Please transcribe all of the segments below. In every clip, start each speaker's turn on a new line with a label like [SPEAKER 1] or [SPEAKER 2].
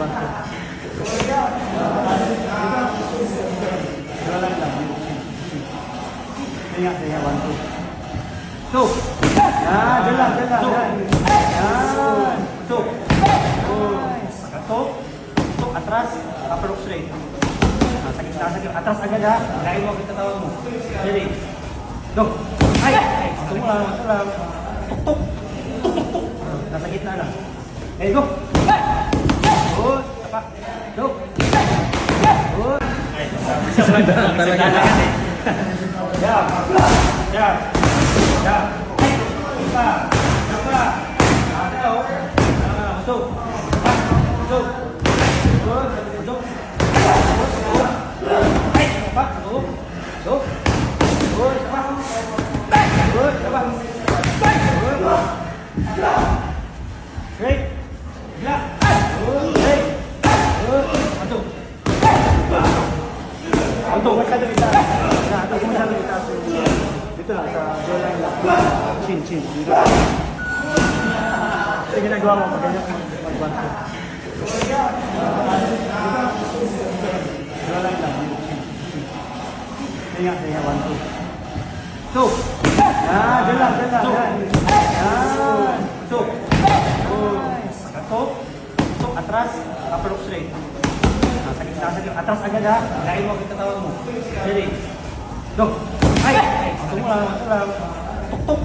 [SPEAKER 1] mag-1, 2. Kaya, 1, 2. So, yan, dyan lang. Yan. So, tuk, atras, upper hook straight. Sa gitna. Atras agad ha. Dahil mo kita tawag mo. Ready. Go. Ay! Ito mo lang. Tuk. Nasa gitna lang. Okay, go. Good. Tapa. Go. Good. Talaga. Jab. Tapa. Masuk. Masuk. Hey, apa? Masuk. Good. Apa? Good. Apa? Good. Great. Gila. Good. Great. Good. Masuk. Masuk. Masyado kita. Masyado kita. Dito lang sa jawline lang. Chin. Dito. Ito ginagawa mo pag ganyan mag-1, 2. Jawline lang. Kaya, 1, 2. So, dyan lang. Yan. So, tuk, atras, upper hook straight. Sa gitna. Atras agad ha. Dahil mo kita tawag mo. Ready. Go. Ay! Ito mo lang. Tuk.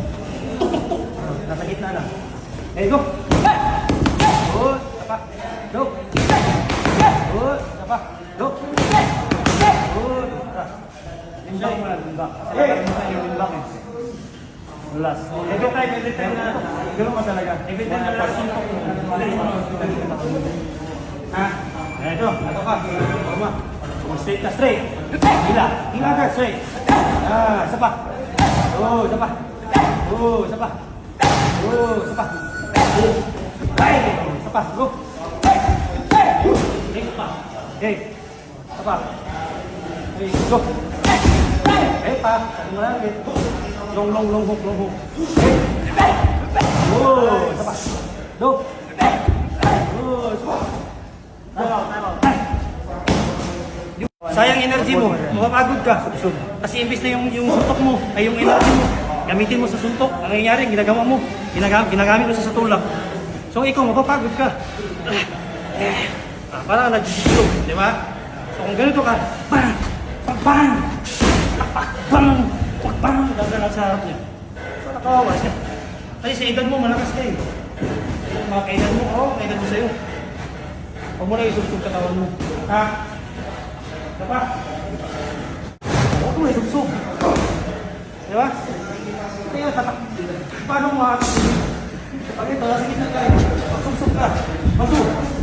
[SPEAKER 1] Nasa gitna lang. Okay, go. Good. Tapa. Go. Good. Tapa. Go. Good. Limbak mo lang, limbak. Yung limbak eh. Ulas. Every time na. Gano'n ka talaga. Every time na suntok mo. Ha? Ito ka. Tama. Straight ka, straight. Hila ka, straight. Isa pa. Isa pa. Ay! Isa pa. Go. Okay. Isa pa. Okay, go. Okay pa. Malapit. Long hook. Isa pa. Go. Isa pa. Time out. Sayang energy mo, mapapagod ka. Kasi imbis na yung suntok mo, ay yung energy mo, gamitin mo sa suntok. Ang nangyayari, ginagamit mo sa tulak. So ikaw, mapapagod ka. Parang nag-slow, di ba? So kung ganito ka, bang! Gagana sa harap niya. So nakawawa siya. Kasi sa edad mo, malakas ka eh. Mga kaedad mo sa'yo. Huwag mo na isubsub katawan mo. Ha? Diba? Huwag mo isubsub. Diba? Kaya tatak. Paano mo makakasubsub? Pag ito, nasa gitna ka eh. Magsubsub ka. Masub.